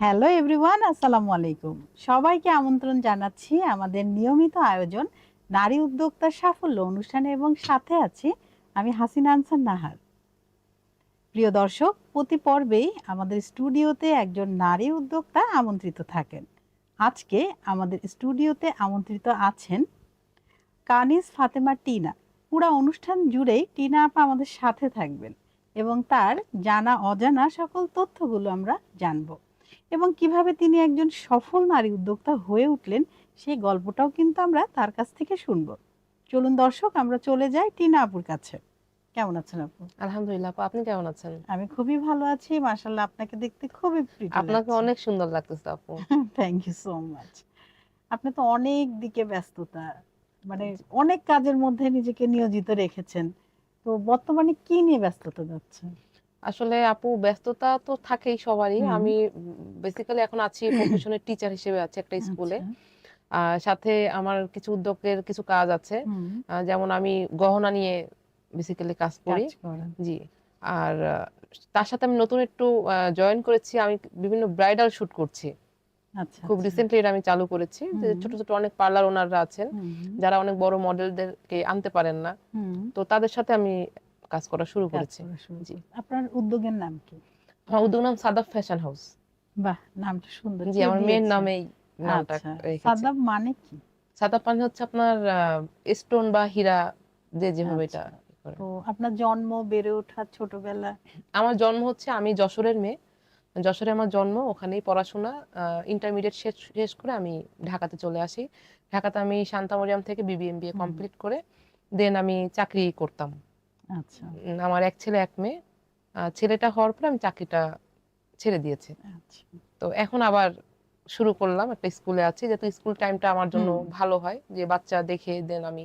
Hello everyone, আসসালামু আলাইকুম। সবাইকে আমন্ত্রণ জানাচ্ছি আমাদের নিয়মিত আয়োজন নারী উদ্যোক্তার সাফল্য অনুষ্ঠানে, এবং সাথে আছি আমি হাসিনা আনসার নাহার। প্রিয় দর্শক, প্রতি পর্বেই আমাদের স্টুডিওতে একজন নারী উদ্যোক্তা আমন্ত্রিত থাকেন। আজকে আমাদের স্টুডিওতে আমন্ত্রিত আছেন কানিজ ফাতেমা টিনা। পুরা অনুষ্ঠান জুড়েই টিনা আপা আমাদের সাথে থাকবেন এবং তার জানা অজানা সকল তথ্যগুলো আমরা জানব, এবং কিভাবে তিনি একজন সফল নারী উদ্যোক্তা হয়ে উঠলেন সেই গল্পটাও কিন্তু আমরা তার কাছ থেকে শুনবো। চলুন দর্শক, আমরা চলে যাই টিনা আপুর কাছে। কেমন আছেন আপু? আলহামদুলিল্লাহ আপু, আপনি কেমন আছেন? আমি খুবই ভালো আছি, মাশাআল্লাহ। আপনাকে দেখতে খুবই প্রিটি আপনাকে লাগছে। অনেক সুন্দর লাগতেছে আপু। Thank you so much. আপনি তো অনেক দিকে ব্যস্ততা, মানে জি। অনেক কাজের মধ্যে নিজেকে নিয়োজিত রেখেছেন। তো বর্তমানে কি নিয়ে ব্যস্ততা যাচ্ছে? আসলে আপু, ব্যস্ততা তো থাকেই সবারই। হুম। আমি বেসিক্যালি এখন আছি প্রফেশনের টিচার হিসেবে আছি একটা স্কুলে। আচ্ছা। সাথে আমার কিছু উদ্যোগের কিছু কাজ আছে। হুম। যেমন আমি গহনা নিয়ে বেসিক্যালি কাজ করি। কাজ করেন। জি। আর তার সাথে আমি নতুন একটু জয়েন করেছি। আমি বিভিন্ন ব্রাইডাল শুট করছি। আচ্ছা, খুব আচ্ছা। রিসেন্টলি এটা আমি চালু করেছি। যে হুম, ছোট, ছোট অনেক পার্লার ওনাররা আছেন, হুম, যারা অনেক বড় মডেলদেরকে আনতে পারেন না। হুম। তো তাদের সাথে আমি কাজ করা শুরু কাজ করেছি। করা শুরু জি। করছেন। আপনার উদ্যোগের নাম কি? আমার উদ্যোগ নাম সাদাফ ফ্যাশন হাউস। বাহ! নামটা সুন্দর। জি, কে আমার মেয়ের দিয়েছে? নামেই নামটা আচ্ছা। রেখেছি। সাদাব মানে কি? সাদাফ মানে হচ্ছে আপনার স্টোন বা হীরা, যে যেভাবে এটা আচ্ছা। করে। তো আপনার জন্ম, বেড়ে ওঠা, ছোটবেলা? আমার জন্ম হচ্ছে, আমি যশোরের মেয়ে। যশোরে আমার জন্ম, ওখানেই পড়াশোনা। ইন্টারমিডিয়েট শেষ শেষ করে আমি ঢাকাতে চলে আসি। ঢাকাতে আমি শান্তা মরিয়াম থেকে বিবিএমবিএ হুম। কমপ্লিট করে দেন আমি চাকরি করতাম। আচ্ছা, আমার এক ছেলে এক মেয়ে। ছেলেটা হওয়ার পরে আমি চাকরিটা ছেড়ে দিয়েছি। আচ্ছা। তো এখন আবার শুরু করলাম, একটা স্কুলে আছি, যেহেতু স্কুল টাইমটা আমার জন্য হুম। ভালো হয়, যে বাচ্চা দেখে দেন আমি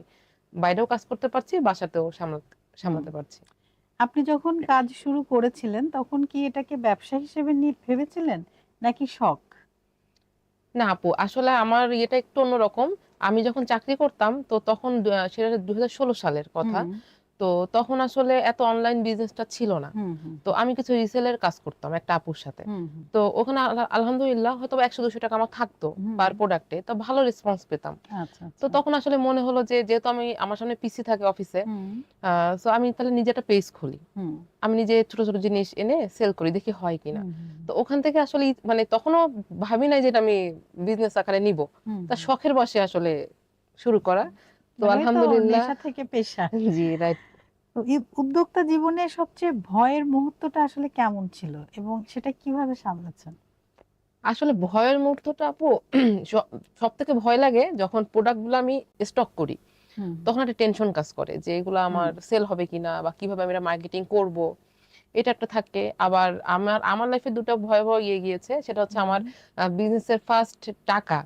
বাইরেও কাজ করতে পারছি, বাসাতেও হুম। সামলাতে পারছি। আপনি যখন কাজ শুরু করেছিলেন তখন কি এটাকে ব্যবসা হিসেবে ভেবেছিলেন নাকি শখ? না আপু, আসলে আমার ইয়েটা একটু অন্যরকম। আমি যখন চাকরি করতাম তো তখন সেটা 2016 সালের কথা। হুম, তো তখন আসলে এত অনলাইন বিজনেসটা ছিল না। হুম, হুম, তো আমি কিছু রিসেলের কাজ করতাম একটা আপুর সাথে। হুম, হুম, তো ওখানে আলহামদুলিল্লাহ হয়তোবা ১০০-২০০ টাকা আমার থাকতো হুম। পার প্রোডাক্টে। তো ভালো রেসপন্স পেতাম। আচ্ছা, তো আচ্ছা। তখন আসলে মনে হলো যে, যেহেতু আমার সামনে পিসি থাকে অফিসে, হুম, সো আমি তাহলে নিজে একটা পেজ খুলি। হুম, আমি নিজে ছোট, ছোট জিনিস এনে সেল করি, দেখি হয় কিনা। হুম, হুম, তো ওখান থেকে আসলে মানে তখনও ভাবি নাই যে এটা আমি বিজনেস আকারে নিবো। হুম, তা হুম। শখের বশে আসলে শুরু করা। তো মানে ওই তো আলহামদুলিল্লাহ। নেশা থেকে পেশা। জি, রাইট। তো এই উদ্যোক্তা জীবনে সবচেয়ে ভয়ের মুহূর্তটা আসলে কেমন ছিল এবং সেটা কিভাবে সামলাচ্ছেন? আসলে ভয়ের মুহূর্তটা আপু, স সবথেকে ভয় লাগে যখন প্রোডাক্ট গুলো আমি স্টক করি। হুম, তখন একটা টেনশন কাজ করে যে এগুলো হুম, আমার সেল হবে কিনা, বা কিভাবে আমি এটা মার্কেটিং করব। এটা একটা থাকে। আবার আমার লাইফে ২ টা ভয়াবহ ইয়ে গিয়েছে। সেটা হচ্ছে হুম। আমার বিজনেসের ফার্স্ট টাকা।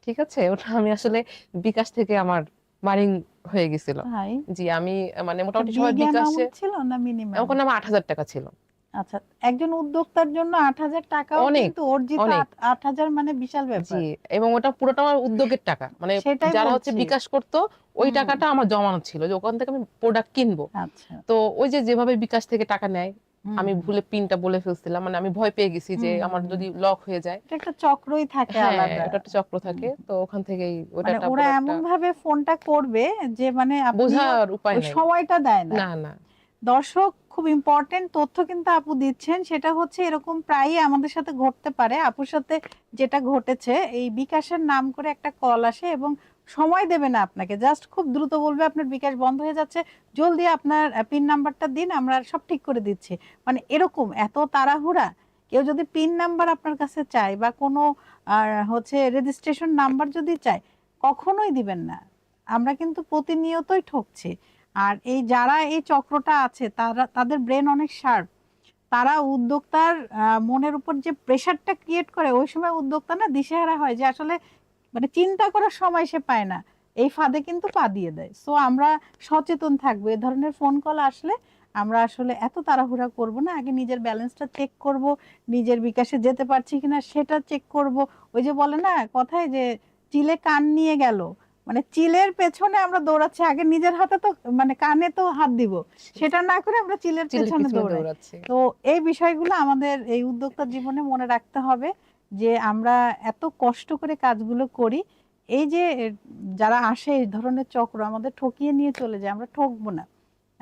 ঠিক আছে? ওটা আমি আসলে বিকাশ থেকে আমার মার্নিং হয়ে গেছিল। তাই? জি, আমি মানে এটা মোটামুটি সবাই বিগ বিকাশে, অ্যামাউন্ট ছিল না মিনিমাম? ওখানে আমার ৳৮,০০০ ছিল। আচ্ছা, একজন উদ্যোক্তার জন্য ৮,০০০ টাকাও অনেক, কিন্তু অর্জিত অনেক। ৮,০০০ মানে বিশাল জি, ব্যাপার। এবং ওটা পুরোটা আমার উদ্যোগের টাকা। মানে সেটাই যারা হচ্ছে বলছি। বিকাশ করত, ওই হুম, টাকাটা আমার জমানো ছিল যে ওখান থেকে আমি প্রোডাক্ট কিনবো। আচ্ছা। তো ওই যে যেভাবে বিকাশ থেকে টাকা নেয়, হুম, আমি হুম, ভুলে পিনটা বলে ফেলছিলাম। মানে আমি ভয় পেয়ে গেছি যে হুম, হুম, আমার হুম। যদি লক হয়ে যায়। এটা একটা চক্রই থাকে হ্যাঁ, আলাদা। ওটা একটা চক্র হুম, থাকে। হুম। তো ওখান থেকেই ওটা মানে একটা ওরা বড় একটা এমন ভাবে ফোনটা করবে যে মানে আপনিও বোঝার উপায় ওই নাই। সময়টা দেয় না। না, না। দর্শক, খুব ইম্পর্টেন্ট তথ্য কিন্তু আপু দিচ্ছেন। সেটা হচ্ছে এরকম প্রায়ই আমাদের সাথে ঘটতে পারে। আপুর সাথে যেটা ঘটেছে, এই বিকাশের নাম করে একটা কল আসে এবং সময় দেবে না আপনাকে। জাস্ট খুব দ্রুত বলবে আপনার বিকাশ বন্ধ হয়ে যাচ্ছে। জলদি আপনার পিন নাম্বারটা দিন, আমরা সব ঠিক করে দিচ্ছি। মানে এরকম এত তাড়াহুড়া। কেউ যদি পিন নাম্বার আপনার কাছে চায় বা কোনো হচ্ছে রেজিস্ট্রেশন নাম্বার যদি চায়, কখনোই দিবেন না। আমরা কিন্তু প্রতিনিয়তই ঠকছি। আর এই যারা এই চক্রটা আছে তাদের ব্রেন অনেক শার্প। তারা উদ্যোক্তার মনের উপর যে প্রেশারটা ক্রিয়েট করে, ওই সময় উদ্যোক্তা না দিশেহারা হয় যে আসলে মানে চিন্তা করার সময় সে পায় না। এই ফাঁদে কিন্তু পা দিয়ে দেয়। সো আমরা সচেতন থাকবো। এ ধরনের ফোন কল আসলে আমরা আসলে এত তাড়াহুড়া করব না। আগে নিজের ব্যালেন্সটা চেক করব, নিজের বিকাশে যেতে পারছি কিনা সেটা চেক করব। ওই যে বলে না কথায় যে চিলে কান নিয়ে গেল। মানে চিলের পেছনে আমরা দৌড়াচ্ছি, আগে নিজের হাতে তো মানে কানে তো হাত দিব। সেটা না করে আমরা চিলের চিলের পেছনে পিছনে দৌড়াই। দৌড়াচ্ছি। তো এই বিষয়গুলো আমাদের এই উদ্যোক্তা জীবনে মনে রাখতে হবে। যে আমরা এত কষ্ট করে কাজগুলো করি, এই যে যারা আসে এই ধরনের চক্র আমাদের ঠকিয়ে নিয়ে চলে যায়, আমরা ঠকবো না,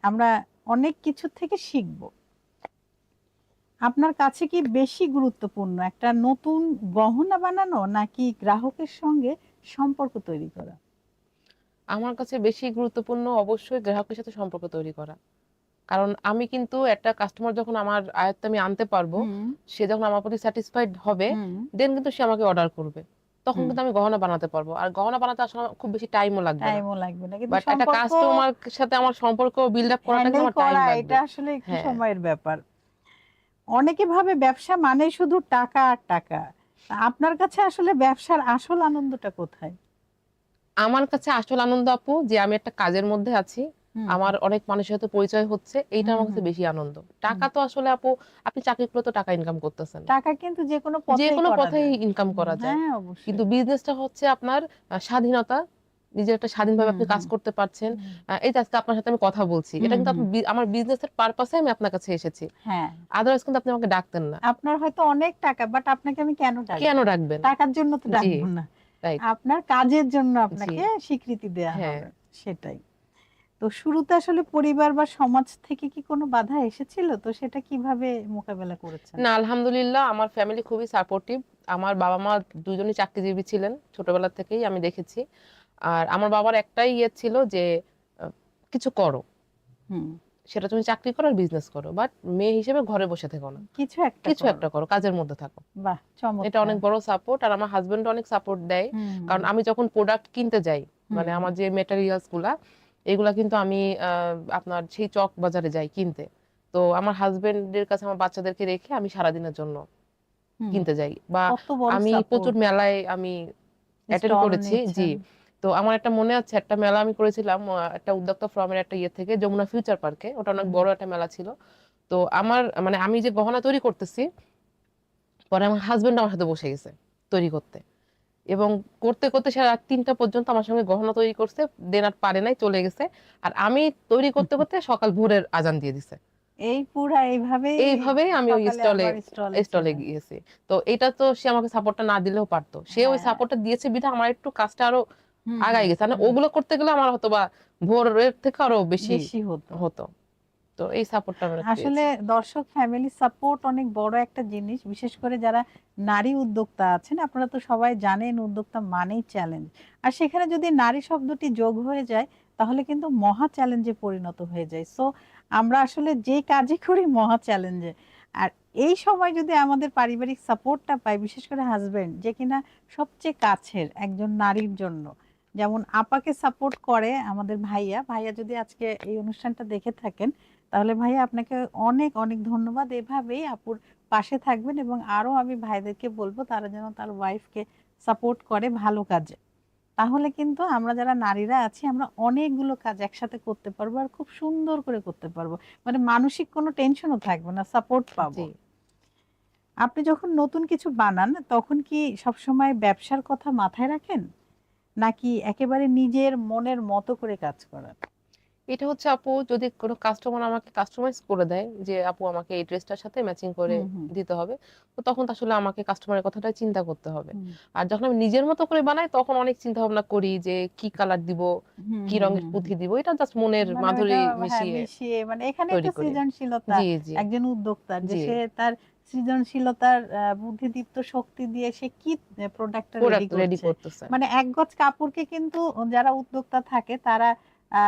আমরা অনেক কিছু থেকে শিখবো। আপনার কাছে কি বেশি গুরুত্বপূর্ণ একটা নতুন গহনা বানানো নাকি গ্রাহকের সঙ্গে সম্পর্ক তৈরি করা? আমার কাছে বেশি গুরুত্বপূর্ণ অবশ্যই গ্রাহকের সাথে সম্পর্ক তৈরি করা। কারণ আমি কিন্তু একটা কাস্টমার যখন আমার আয়ত্তে আমি আনতে পারবো, হুম সে যখন আমার প্রতি স্যাটিসফাইড হবে, হুম দেন কিন্তু সে আমাকে অর্ডার করবে। তখন হুম কিন্তু আমি গহনা বানাতে পারবো। আর গহনা বানাতে আসলে আমার খুব বেশি টাইমও লাগবে না। টাইমও লাগবে না, কিন্তু বাট একটা সম্পর্ক কাস্টমার সাথে আমার সম্পর্ক বিল্ড আপ করাটা কিন্তু হ্যান্ডেল আমার টাইম করা লাগবে। এটা আসলে একটু হ্যাঁ। সময়ের ব্যাপার। অনেকে ভাবে ব্যবসা মানে শুধু টাকা আর টাকা। তা আপনার কাছে আসলে ব্যবসার আসল আনন্দটা কোথায়? আমার কাছে আসল আনন্দ আপু যে আমি একটা কাজের মধ্যে আছি, হুম আমার অনেক মানুষের সাথে পরিচয় হচ্ছে, এইটা হুম আমার কাছে হুম বেশি আনন্দ। টাকা হুম। তো আসলে আপু আপনি চাকরি করে তো টাকা ইনকাম করতেছেন। টাকা কিন্তু যে কোনো যে পথেই কোনো করা পথেই যায়। ইনকাম করা যায়। হ্যাঁ অবশ্যই। কিন্তু বিজনেসটা হচ্ছে আপনার স্বাধীনতা। নিজের একটা স্বাধীনভাবে হুম আপনি কাজ হুম করতে পারছেন। হুম এই যে আজকে আপনার সাথে আমি কথা বলছি, এটা হুম কিন্তু হুম। আমার বিজনেসের পারপাসে আমি আপনার কাছে এসেছি। হ্যাঁ, আদারওয়াইজ কিন্তু আপনি আমাকে ডাকতেন না। আপনার হয়তো অনেক টাকা, বাট আপনাকে আমি কেন কেন ডাকবো? ডাকবেন? টাকার জন্য তো জি, ডাকবো না। রাইট। আপনার কাজের জন্য জি, আপনাকে স্বীকৃতি দেয়া হ্যাঁ। হবে, সেটাই। তো শুরুতে আসলে পরিবার বা সমাজ থেকে কি কোনো বাধা এসেছিল? তো সেটা কিভাবে মোকাবেলা করেছেন? না আলহামদুলিল্লাহ আমার ফ্যামিলি খুবই সাপোর্টিভ। আমার বাবা-মা দুজনই চাকরিজীবী ছিলেন। ছোটবেলা থেকেই আমি দেখেছি। আর আমার বাবার একটাই ইয়ে ছিল যে আ কিছু করো। হুম, সেটা তুমি চাকরি করো আর বিজনেস করো। বাট মেয়ে হিসেবে ঘরে বসে থেকো না। কিছু একটা কিছু করো। একটা করো, কাজের মধ্যে থাকো। বাহ! এটা চমৎকার। অনেক বড় সাপোর্ট। আর আমার হাসব্যান্ডও অনেক সাপোর্ট দেয়। হুম, কারণ আমি যখন প্রোডাক্ট কিনতে যাই, হুম, মানে হুম, আমার যে মেটেরিয়ালস গুলা, এগুলা কিন্তু আমি আপনার সেই চক বাজারে যাই কিনতে। তো আমার হাসব্যান্ডের কাছে আমার বাচ্চাদেরকে রেখে আমি সারাদিনের জন্য হুম। কিনতে যাই। বা কত বড় আমি প্রচুর সাপোর্ট। মেলায় আমি অ্যাটেন্ড স্টল করেছি। জি। নিচ্ছেন। তো আমার একটা মনে আছে একটা মেলা আমি করেছিলাম একটা উদ্যোক্তা ফোরামের একটা ইয়ে থেকে যমুনা ফিউচার পার্কে। ওটা অনেক হুম, বড় একটা মেলা ছিল। তো আমার মানে আমি যে গহনা তৈরি করতেছি, পরে আমার হাসব্যান্ড আমার সাথে বসে গেছে তৈরি করতে। এবং করতে, করতে সে রাত ৩টা পর্যন্ত আমার সঙ্গে গহনা তৈরি করছে। দেন আর পারে নাই, চলে গেছে। আর আমি তৈরি করতে, করতে সকাল ভোরের আজান দিয়ে দিছে। এই পুরা এইভাবেই এইভাবেই আমি ওই সকালে স্টলে আবার স্টলে স্টলে ছিলেন। গিয়েছি। তো এটা তো সে আমাকে সাপোর্টটা না দিলেও পারতো। সে ওই হ্যাঁ। সাপোর্টটা দিয়েছে বিধায় আমার একটু কাজটা আরো হুম, আগায় হুম, গেছে। মানে হুম। ওগুলো করতে গেলে আমার হয়তোবা ভোরের থেকে আরো বেশি বেশি হতো। হতো। তো এই সাপোর্টটা আমি আসলে পেয়েছি। দর্শক ফ্যামিলি সাপোর্ট অনেক বড় একটা জিনিস, বিশেষ করে যারা নারী উদ্যোক্তা আছেন। আপনারা তো সবাই জানেন উদ্যোক্তা মানেই চ্যালেঞ্জ, আর সেখানে যদি নারী শব্দটি যোগ হয়ে যায় তাহলে কিন্তু মহা চ্যালেঞ্জে পরিণত হয়ে যায়। সো আমরা আসলে যে কাজই করি মহা চ্যালেঞ্জে। আর এই সময় যদি আমাদের পারিবারিক সাপোর্টটা পাই, বিশেষ করে হাজবেন্ড যে কিনা সবচেয়ে কাছের একজন নারীর জন্য, যেমন আপাকে সাপোর্ট করে আমাদের ভাইয়া, ভাইয়া যদি আজকে এই অনুষ্ঠানটা দেখে থাকেন তাহলে ভাইয়া আপনাকে অনেক অনেক ধন্যবাদ। এভাবেই আপুর পাশে থাকবেন এবং আরো আমি ভাইদেরকে বলবো তারা যেন তার ওয়াইফকে সাপোর্ট করে ভালো কাজে। তাহলে কিন্তু আমরা যারা নারীরা আছি আমরা অনেকগুলো কাজ একসাথে করতে পারবো আর খুব সুন্দর করে করতে পারবো। মানে মানসিক কোনো টেনশনও থাকবে না, সাপোর্ট পাবো। জি। আপনি যখন নতুন কিছু বানান তখন কি সবসময় ব্যবসার কথা মাথায় রাখেন নাকি একেবারে নিজের মনের মতো করে কাজ করেন? এটা হচ্ছে আপু যদি কোনো কাস্টমার আমাকে কাস্টমাইজ করে দেয় যে আপু আমাকে এই ড্রেসটার সাথে ম্যাচিং করে হুম হুম দিতে হবে, তো তখন তো আসলে আমাকে কাস্টমারের কথাটা চিন্তা করতে হবে। হুম আর যখন আমি নিজের মতো করে বানাই তখন অনেক চিন্তা ভাবনা করি যে কি কালার দিব, হুম কি হুম রঙের হুম হুম। পুঁথি দিব, এটা জাস্ট মনের মানে ওইটা মাধুরী হ্যাঁ মিশিয়ে মিশিয়ে, মানে এখানেই তো তৈরি করি। সৃজনশীলতা জি, জি, একজন উদ্যোক্তার, যে জি। সে তার সৃজনশীলতার বুদ্ধিদীপ্ত শক্তি দিয়ে সে কি প্রোডাক্টটা রেডি প্রোডাক্ট রেডি করছে। করতেছে। মানে এক গজ কাপড়কে কিন্তু যারা উদ্যোক্তা থাকে তারা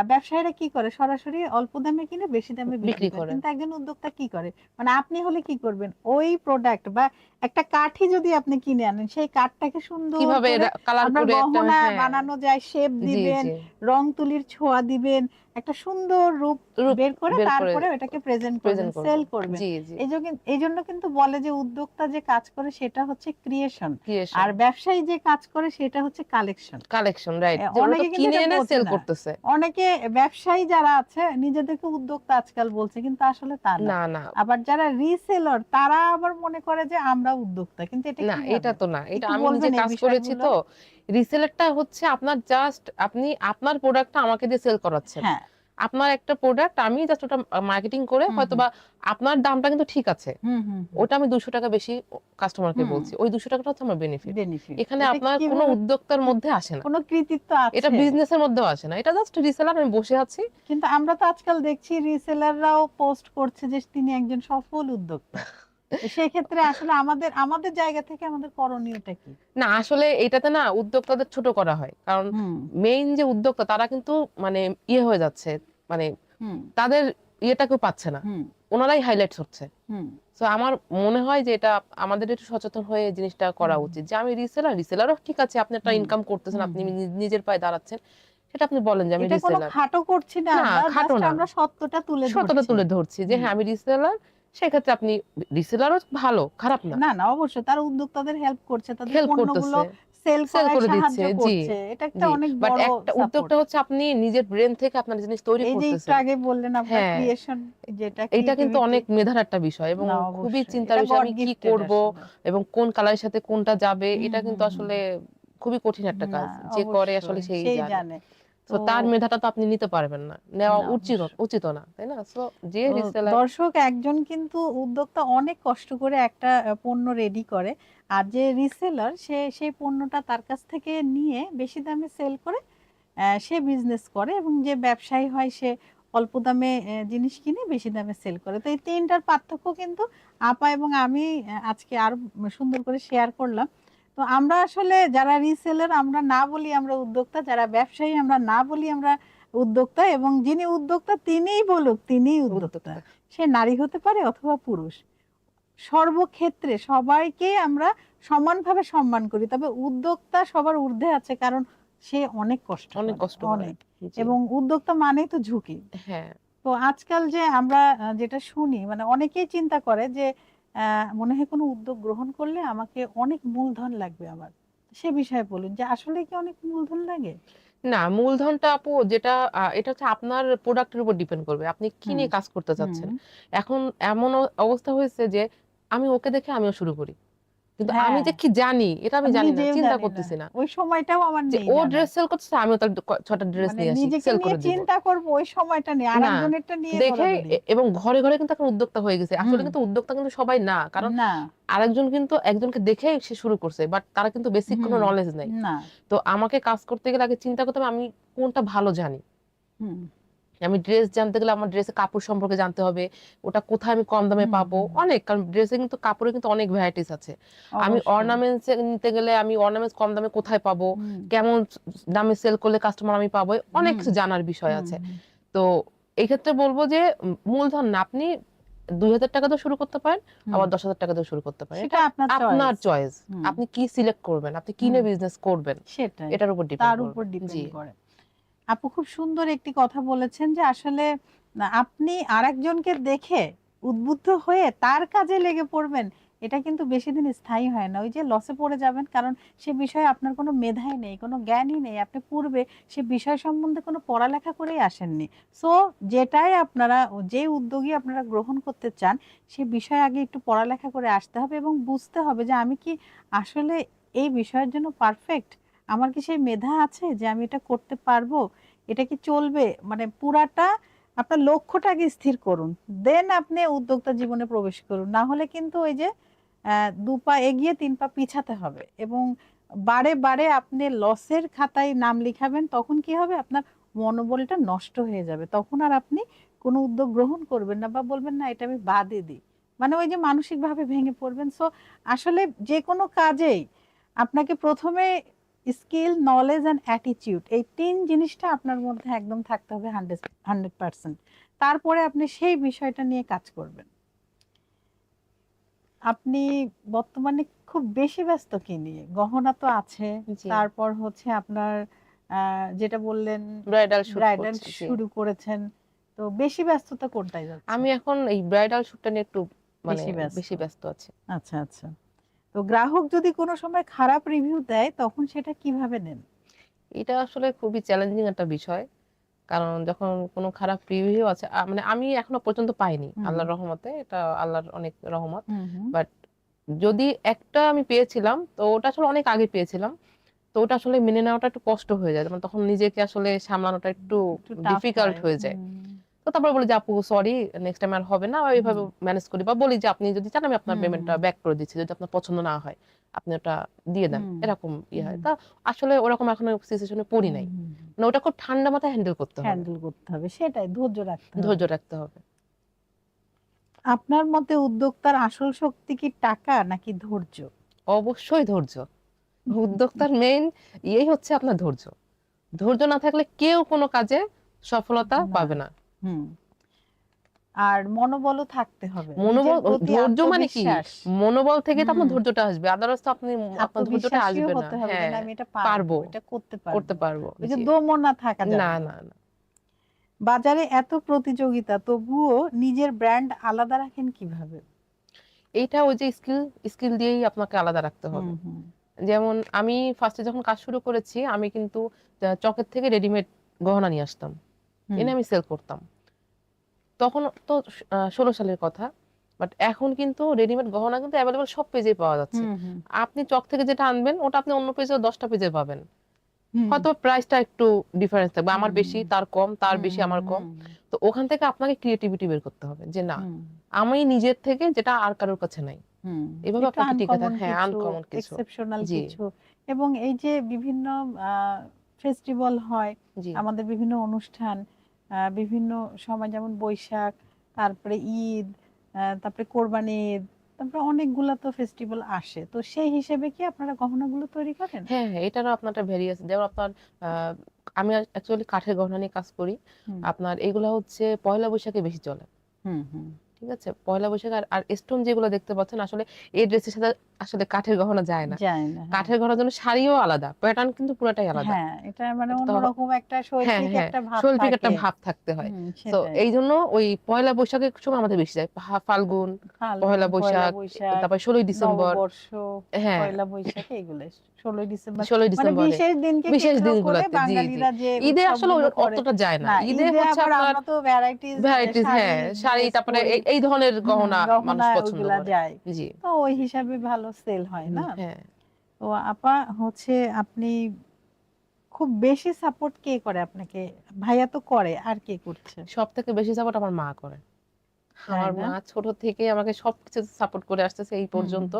ব্যবসায়ীরা কি করে সরাসরি অল্প দামে কিনে বেশি দামে বিক্রি বিক্রি করে, করে। কিন্তু একজন উদ্যোক্তা কি করে, মানে আপনি হলে কি করবেন ওই প্রোডাক্ট বা একটা কাঠি যদি আপনি কিনে আনেন সেই কাঠটাকে সুন্দর কিভাবে করে কালার আপনার করে একটা গহনা হ্যাঁ, বানানো যায়, শেপ জি, দিবেন, জি। রং তুলির ছোঁয়া দিবেন, একটা সুন্দর রূপ রূপ বের করে বের করে তারপরে ওটাকে প্রেজেন্ট করবেন, প্রেজেন্ট করব। সেল করবেন। জি, জি। এই জন্য কিন্তু বলে যে উদ্যোক্তা যে কাজ করে সেটা হচ্ছে ক্রিয়েশন, ক্রিয়েশন, আর ব্যবসায়ী যে কাজ করে সেটা হচ্ছে কালেকশন। Collection right. যে ওরা তো অনেকে কিন্তু কিনে এটা এনে বোঝে সেল না। করতেছে। অনেকে ব্যবসায়ী যারা আছে নিজেদেরকে উদ্যোক্তা আজকাল বলছে, কিন্তু আসলে তা না। না, না। আবার যারা রিসেলর তারা আবার মনে করে যে আমরা উদ্যোক্তা, কিন্তু এটা না, এটা কিভাবে? তো না। এটা একটু আমি নিজে বলবেন এই কাজ করেছি বিষয়গুলো? তো। রিসেলারটা হচ্ছে আপনার জাস্ট আপনি আপনার প্রোডাক্টটা আমাকে দিয়ে সেল করাচ্ছেন। হ্যাঁ আপনার একটা প্রোডাক্ট আমি জাস্ট ওটা মার্কেটিং করে হয়তো বা আপনার দামটা কিন্তু ঠিক আছে, ওটা আমি 200 টাকা বেশি কাস্টমারকে বলছি, ওই 200 টাকাটা হচ্ছে আমার বেনিফিট। এখানে আপনার কোনো উদ্যোক্তার মধ্যে আসে না, কোনো কৃতিত্ব এটা আছে, বিজনেসের মধ্যেও আসে না, এটা জাস্ট রিসেলার, আমি বসে আছি। কিন্তু আমরা তো আজকাল দেখছি রিসেলাররাও পোস্ট করছে যে তিনি একজন সফল উদ্যোক্তা। সেই ক্ষেত্রে আসলে আমাদের আমাদের জায়গা থেকে আমাদের করণীয়টা কি? না আসলে এটাতে না উদ্যোক্তাদের ছোট করা হয়, কারণ মেইন যে উদ্যোক্তা তারা কিন্তু মানে ইয়ে হয়ে যাচ্ছে, মানে তাদের ইয়েটা কেউ পাচ্ছে না, ওনারাই হাইলাইটস হচ্ছে। তো আমার মনে হয় যে এটা আমাদের একটু সচেতন হয়ে জিনিসটা করা উচিত, যে আমি রিসেলারও ঠিক আছে, আপনি একটা ইনকাম করতেছেন, আপনি নিজের পায়ে দাঁড়াচ্ছেন, সেটা আপনি বলেন যে আমি এটা কোনো রিসেলার। খাটো করছি না, না আমরা খাটো জাস্ট না, আমরা সত্যটা সত্যতা তুলে ধরছি যে হ্যাঁ আমি রিসেলার, সেক্ষেত্রে আপনি রিসেলারও ভালো, খারাপ না। না না অবশ্যই তারা উদ্যোক্তাদের হেল্প করছে, তাদের হেল্প পণ্যগুলো করতেছে, সেল সেল করায় করে সাহায্য দিচ্ছে, জি করছে, এটা একটা জি। অনেক বাট বড় একটা সাপোর্ট। উদ্যোক্তা হচ্ছে আপনি নিজের ব্রেন থেকে আপনার জিনিস তৈরি এই যে একটু করতেছেন। আগে বললেন আপনার হ্যাঁ, ক্রিয়েশন, যেটা এটা কিন্তু ক্রিয়েটিভিটি, অনেক মেধার একটা বিষয় এবং না খুবই অবশ্যই চিন্তার এটা বিষয়, গড আমি কি গিফটেড করব আসলে। এবং কোন কালারের সাথে কোনটা যাবে, এটা কিন্তু আসলে খুবই কঠিন একটা না কাজ, যে করে আসলে অবশ্যই সেই সেই জানে। জানে। তো তো তার মেধাটা তো আপনি নিতে পারবেন না, নেওয়া না উচিত অবশ্যই। উচিত না, তাই না? সো যে তো রিসেলার, দর্শক, একজন কিন্তু উদ্যোক্তা অনেক কষ্ট করে একটা পণ্য রেডি করে, আর যে রিসেলার সে সেই পণ্যটা তার কাছ থেকে নিয়ে বেশি দামে সেল করে সে বিজনেস করে, এবং যে ব্যবসায়ী হয় সে অল্প দামে জিনিস কিনে বেশি দামে সেল করে। তো এই তিনটার পার্থক্য কিন্তু আপা এবং আমি আজকে আরো সুন্দর করে শেয়ার করলাম। তো আমরা আসলে যারা রিসেলার আমরা না বলি আমরা উদ্যোক্তা, যারা ব্যবসায়ী আমরা না বলি আমরা উদ্যোক্তা, এবং যিনি উদ্যোক্তা তিনিই বলুক তিনিই উদ্যোক্তা। উদ্যোক্তা। সে নারী হতে পারে অথবা পুরুষ, সর্বক্ষেত্রে সবাইকে আমরা সমানভাবে সম্মান করি, তবে উদ্যোক্তা সবার ঊর্ধ্বে আছে, কারণ সে অনেক কষ্ট অনেক করে, কষ্ট করে, অনেক। জি এবং উদ্যোক্তা মানেই তো ঝুঁকি। হ্যাঁ। তো আজকাল যে আমরা যেটা শুনি, মানে অনেকেই চিন্তা করে যে মনে হয় কোনো উদ্যোগ গ্রহণ করলে আমাকে অনেক মূলধন লাগবে আমার, সে বিষয়ে বলুন যে আসলে কি অনেক মূলধন লাগে? না মূলধনটা আপু যেটা এটা হচ্ছে আপনার প্রোডাক্টের উপর ডিপেন্ড করবে, আপনি কি হুম নিয়ে কাজ করতে হুম চাচ্ছেন। এখন এমন অবস্থা হয়েছে যে আমি ওকে দেখে আমিও শুরু করি, কিন্তু আমি হ্যাঁ, যে কি জানি এটা আমি আমি জানি না, নিজেও চিন্তা জানি না, করতেছি না ওই সময়টাও আমার যে নেই ও জানা। ড্রেস সেল করতেছে, আমিও তার 6টা ড্রেস মানে নিয়ে আসি, নিজেকে সেল নিয়ে করে দিব চিন্তা করবো ওই সময়টা নিয়ে, না। আরেকজনেরটা নিয়ে দেখে দৌড়াদৌড়ি। এবং ঘরে ঘরে কিন্তু এখন উদ্যোক্তা হয়ে গেছে, আসলে হুম কিন্তু উদ্যোক্তা কিন্তু সবাই না, কারণ না আরেকজন কিন্তু একজনকে দেখে সে শুরু করছে, বাট তারা কিন্তু বেসিক কোনো হুম নলেজ নাই। না তো আমাকে কাজ করতে গেলে আগে চিন্তা করতে হবে আমি কোনটা ভালো জানি। হুম আমি ড্রেস জানতে গেলে আমার ড্রেসের কাপড় সম্পর্কে জানতে হবে, ওটা কোথায় আমি কম দামে হুম পাবো, হুম, অনেক, কারণ ড্রেসে কিন্তু কাপড়ে কিন্তু অনেক ভ্যারাইটিস আছে। আমি অবশ্যই। অর্নামেন্টস নিতে গেলে আমি অর্নামেন্টস কম দামে কোথায় পাবো, হুম কেমন দামে সেল করলে কাস্টমার আমি পাবো, অনেক হুম কিছু জানার বিষয় হুম আছে। হুম। তো এই ক্ষেত্রে বলবো যে মূলধন না, আপনি 2000 টাকা দিয়ে শুরু করতে পারেন, হুম, আবার 10,000 টাকা দিয়ে শুরু করতে পারেন, সেটা এটা আপনার আপনার চয়েস। চয়েস। হুম আপনি কি সিলেক্ট করবেন, আপনি কি হুম নিয়ে বিজনেস করবেন, সেটাই, এটার উপর ডিপেন্ড তার উপর করবে। জি ডিপেন্ড করে। আপু খুব সুন্দর একটি কথা বলেছেন যে আসলে আপনি আরেকজনকে দেখে উদ্বুদ্ধ হয়ে তার কাজে লেগে পড়বেন, এটা কিন্তু বেশি দিন স্থায়ী হয় না, ওই যে লসে পড়ে যাবেন, কারণ সে বিষয়ে আপনার কোনো মেধাই নেই, কোনো জ্ঞানই নেই, আপনি পূর্বে সে বিষয় সম্বন্ধে কোনো পড়ালেখা করেই আসেননি। সো যেটাই আপনারা, যে উদ্যোগী আপনারা গ্রহণ করতে চান, সে বিষয়ে আগে একটু পড়ালেখা করে আসতে হবে এবং বুঝতে হবে যে আমি কি আসলে এই বিষয়ের জন্য পারফেক্ট, আমার কি সেই মেধা আছে যে আমি এটা করতে পারবো, এটা কি চলবে, মানে পুরাটা আপনার লক্ষ্যটা আগে স্থির করুন, দেন আপনি উদ্যোক্তা জীবনে প্রবেশ করুন, না হলে কিন্তু ওই যে 2 পা এগিয়ে 3 পা পিছাতে হবে, এবং বারে বারে আপনি লসের খাতায় নাম লিখাবেন, তখন কি হবে, আপনার মনোবলটা নষ্ট হয়ে যাবে, তখন আর আপনি কোনো উদ্যোগ গ্রহণ করবেন না, বা বলবেন না এটা আমি বাদই দিই, মানে ওই যে মানসিকভাবে ভেঙে পড়বেন। সো আসলে যে কোনো কাজেই আপনাকে প্রথমে স্কিল, নলেজ অ্যান্ড অ্যাটিটিউড, এই 3 জিনিসটা আপনার মধ্যে একদম থাকতে হবে 100%। তারপরে আপনি সেই বিষয়টা নিয়ে কাজ করবেন। আপনি বর্তমানে খুব বেশি ব্যস্ত কি নিয়ে? গহনা তো আছে, জি তারপর হচ্ছে আপনার যেটা বললেন ব্রাইডাল শুট ব্রাইডাল করছি, জি। শুরু করেছেন, তো বেশি ব্যস্ততা কোনটায় যাচ্ছে? আমি এখন এই ব্রাইডাল শুটটা নিয়ে একটু মানে বেশি ব্যস্ত। বেশি ব্যস্ত আছি। আচ্ছা আচ্ছা। তো গ্রাহক যদি কোনো সময় খারাপ রিভিউ দেয় তখন সেটা কিভাবে নেন? এটা আসলে খুবই চ্যালেঞ্জিং একটা বিষয়, কারণ যখন কোনো খারাপ রিভিউ আছে মানে আমি এখনো পর্যন্ত পাইনি, হুম আল্লাহর রহমতে, এটা আল্লাহর অনেক রহমত। হুম হুম বাট যদি একটা আমি পেয়েছিলাম, তো ওটা আসলে অনেক আগে পেয়েছিলাম। তো তো ওটা আসলে মেনে নেওয়াটা একটু কষ্ট হয়ে যায়, মানে তখন নিজেকে আসলে সামলানোটা একটু একটু টাফ ডিফিকাল্ট হয়। হয়ে যায়। তো তারপর বলি যে আপু সরি, নেক্সট টাইম আর হবে না, এইভাবে ম্যানেজ করি, বা বলি যে আপনি যদি চান আমি আপনার পেমেন্টটা ব্যাক করে দিচ্ছি, যদি আপনার পছন্দ না হয় আপনি ওটা দিয়ে দেন, এরকম ইয়ে হয়। তা আসলে ওরকম এখনো সিচুয়েশনে পড়ি নাই, মানে ওটা খুব ঠান্ডা মাথায় হ্যান্ডেল করতে হবে, হ্যান্ডেল করতে হবে, সেটাই ধৈর্য রাখতে হবে। ধৈর্য রাখতে হবে। আপনার মতে উদ্যোক্তার আসল শক্তি কি টাকা নাকি ধৈর্য? অবশ্যই ধৈর্য। উদ্যোক্তার মেইন ইয়েই হচ্ছে আপনার ধৈর্য। ধৈর্য না থাকলে কেউ কোনো কাজে সফলতা না। পাবে না। হুম। আর মনোবলও থাকতে হবে, নিজের মনোবল, প্রতি ধৈর্য মানে কি? আত্মবিশ্বাস। মনোবল থেকে তো আপনার হুম। ধৈর্যটা আসবে, আদারওয়াইজ তো আপনি আপনার ধৈর্যটা আত্মবিশ্বাসীও আসবে না। হতে হবে যে হ্যাঁ, না আমি এটা পারবো, পারবো, এটা করতে করতে পারবো। পারবো। ওই যে জি। দমও না থাকা না যাবে না না। না, বাজারে এত প্রতিযোগিতা তবুও নিজের ব্র্যান্ড আলাদা রাখেন কিভাবে? এইটা ওই যে স্কিল দিয়েই আপনাকে আলাদা রাখতে হবে। হুম। যেমন আমি ফার্স্টে যখন কাজ শুরু করেছি, আমি কিন্তু চকের থেকে রেডিমেড গহনা নিয়ে আসতাম, হুম। এনে আমি সেল করতাম। তখন তো 16 সালের কথা। বাট এখন কিন্তু রেডিমেড গহনা কিন্তু অ্যাভেলেবল সব পেজেই পাওয়া যাচ্ছে। হুম। আপনি চক থেকে যেটা আনবেন ওটা আপনি অন্য পেজে 10টা পেজে পাবেন। হুম। হয়তো প্রাইসটা একটু ডিফারেন্স থাকবে, আমার হুম। বেশি তার কম, তার হুম। বেশি আমার কম। হুম। তো ওখান থেকে আপনাকে ক্রিয়েটিভিটি বের করতে হবে যে না, হুম। আমি নিজের থেকে যেটা আর কারোর কাছে নাই, হুম। এভাবে একটু আপনাকে টিকে আনকমন হ্যাঁ, কিছু, আনকমন কিছু। এক্সেপশনাল জি, কিছু। এবং এই যে বিভিন্ন ফেস্টিভ্যাল হয়, জি। আমাদের বিভিন্ন অনুষ্ঠান, বিভিন্ন সময় যেমন বৈশাখ, তারপরে ঈদ, তারপরে কোরবানি ঈদ, তারপরে অনেকগুলা তো ফেস্টিভ্যাল আসে, তো সেই হিসেবে কি আপনারা গহনাগুলো তৈরি করেন? হ্যাঁ, হ্যাঁ, এটারও আপনার একটা ভেরিয়েশন। যেমন আপনার আমি অ্যাকচুয়ালি কাঠের গহনা নিয়ে কাজ করি। হুম। আপনার এগুলা হচ্ছে পয়লা বৈশাখে বেশি চলে। হুম। হুম। ঠিক আছে? পয়লা বৈশাখ আর স্টোন যেগুলো দেখতে পাচ্ছেন আসলে এই ড্রেসের সাথে আসলে কাঠের গহনা যায় না। যায় না, হ্যাঁ। কাঠের গহনার জন্য শাড়িও আলাদা, প্যাটার্ন কিন্তু পুরাটাই আলাদা। হ্যাঁ, এটা মানে এটা তো অন্যরকম একটা হ্যাঁ, শৈল্পিক হ্যাঁ, একটা ভাব শৈল্পিক একটা থাকে। ভাব থাকতে হয়। তো সেটাই। এইজন্য ওই পয়লা বৈশাখের সময় আমাদের বেশি যায়। ফাল্গুন, পহেলা ফাল্গুন, পয়লা বৈশাখ, বৈশাখ, তারপরে 16ই ডিসেম্বর। নববর্ষ, হ্যাঁ, পয়লা বৈশাখ, এগুলো 16ই ডিসেম্বর, 16ই মানে ডিসেম্বরে বিশেষ দিনকে বিশেষ কেন্দ্র করে দিনগুলোতে। জি, জি। বাঙালিরা যে ঈদে আসলে উৎসবগুলো করে। অতটা যায় না। না, ঈদে ঈদে হচ্ছে আবার আপনার আমরা তো ভ্যারাইটিস ভ্যারাইটিস, শাড়ি, হ্যাঁ, শাড়ি, ড্রেস তারপরে পরি। এই ধরনের গহনা মানুষ গহনা পছন্দ ওইগুলা করে। যায়, জি, তো ওই হিসাবে ভালো সেল হয় না? হ্যাঁ। তো আপা হচ্ছে আপনি খুব বেশি সাপোর্ট কে করে আপনাকে? ভাইয়া তো করে, আর কে করছে? সবথেকে বেশি সাপোর্ট আমার মা করে। তাই আমার না? মা ছোট থেকেই আমাকে সবকিছুতে সাপোর্ট করে আসতেছে এই হুম। পর্যন্ত।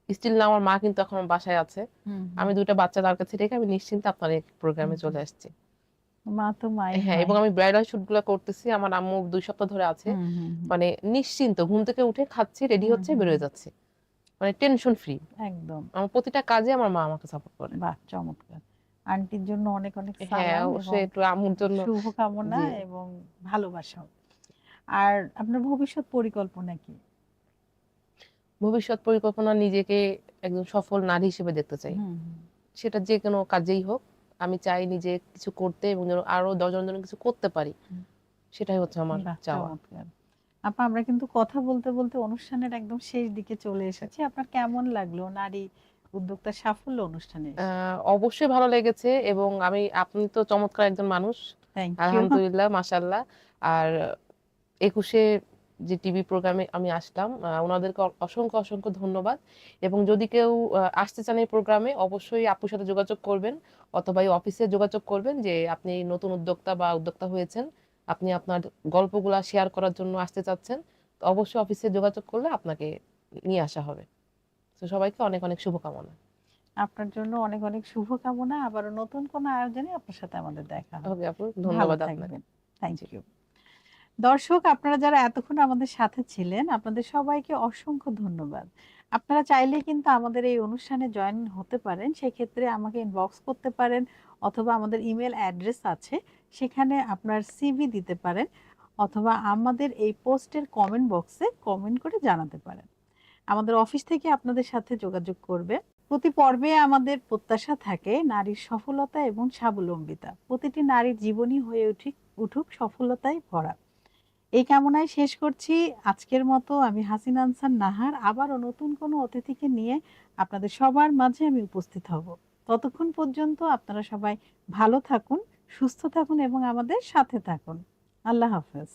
স্টিল না, আমার মা কিন্তু এখন বাসায় আছে। হুম। আমি ২ টা বাচ্চা তার কাছে রেখে আমি নিশ্চিন্তে আপনার এই প্রোগ্রামে চলে আসছি। মা তো মাই হ্যাঁ, হয়। এবং আমি ব্রাইডাল শুট গুলা করতেছি। আমার আম্মু ২ সপ্তাহ ধরে আছে। হুম। হুম। মানে নিশ্চিন্ত, ঘুম থেকে উঠে খাচ্ছি, রেডি হুম। হচ্ছে, হুম। বেরোয় যাচ্ছি। মানে টেনশন ফ্রি। একদম। আমার প্রতিটা কাজে আমার মা আমাকে সাপোর্ট করে। বাহ, চমৎকার। আন্টির জন্য অনেক অনেক হ্যাঁ, সালাম এবং অবশ্যই একটু আম্মুর জন্য। শুভকামনা জি। এবং ভালোবাসাও। আর আপনার ভবিষ্যৎ পরিকল্পনা কি? ভবিষ্যৎ পরিকল্পনা, নিজেকে একজন সফল নারী হিসেবে দেখতে চাই। হুম। হুম। সেটা যেকোনো কাজেই হোক। আমি চাই নিজে কিছু করতে এবং যেন আরো ১০ জনের জন্য কিছু করতে পারি। হুম। সেটাই হচ্ছে আমার বাহ, চাওয়া। চমৎকার। আপা, আমরা কিন্তু কথা বলতে বলতে অনুষ্ঠানের একদম শেষ দিকে চলে এসেছি। আপনার কেমন লাগলো নারী উদ্যোক্তার সাফল্য অনুষ্ঠানে আ এসে? অবশ্যই ভালো লেগেছে, এবং আপনি তো চমৎকার একজন মানুষ। Thank you. আলহামদুলিল্লাহ, মাশাআল্লাহ। আর ২১ যে টিভি প্রোগ্রামে আমি আসলাম, উনাদেরকে অসংখ্য, অসংখ্য ধন্যবাদ। এবং যদি কেউ আসতে চান এই প্রোগ্রামে, অবশ্যই আপুর সাথে যোগাযোগ করবেন, অথবা এই অফিসে যোগাযোগ করবেন যে আপনি নতুন উদ্যোক্তা বা উদ্যোক্তা হয়েছেন। আপনি আপনার গল্পগুলা শেয়ার করার জন্য আসতে চাচ্ছেন। তো অবশ্যই অফিসে যোগাযোগ করলে আপনাকে নিয়ে আসা হবে। তো সবাইকে অনেক, অনেক শুভকামনা। আপনার জন্য অনেক অনেক শুভকামনা। আবারও নতুন কোনো আয়োজনে আপনার সাথে আমাদের দেখা হবে। ওকে আপু, ভালো ধন্যবাদ আপনাকে। থাকবেন। Thank G. ইউ। দর্শক, আপনারা যারা এতক্ষণ আমাদের সাথে ছিলেন, আপনাদের সবাইকে অসংখ্য ধন্যবাদ। আপনারা চাইলে কিন্তু আমাদের এই অনুষ্ঠানে জয়েন হতে পারেন। সেক্ষেত্রে আমাকে ইনবক্স করতে পারেন, অথবা আমাদের ইমেল অ্যাড্রেস আছে, সেখানে আপনার সিভি দিতে পারেন, অথবা আমাদের এই পোস্টের কমেন্ট বক্সে কমেন্ট করে জানাতে পারেন। আমাদের অফিস থেকে আপনাদের সাথে যোগাযোগ করবে। প্রতি পর্বে আমাদের প্রত্যাশা থাকে নারীর সফলতা এবং স্বাবলম্বিতা। প্রতিটি নারীর জীবনই হয়ে উঠুক সফলতায় ভরা। এই কামনায় শেষ করছি আজকের মতো। আমি হাসিনা আনসার নাহার আবারও নতুন কোনো অতিথিকে নিয়ে আপনাদের সবার মাঝে আমি উপস্থিত হব। ততক্ষণ পর্যন্ত আপনারা সবাই ভালো থাকুন, সুস্থ থাকুন এবং আমাদের সাথে থাকুন। আল্লাহ হাফেজ।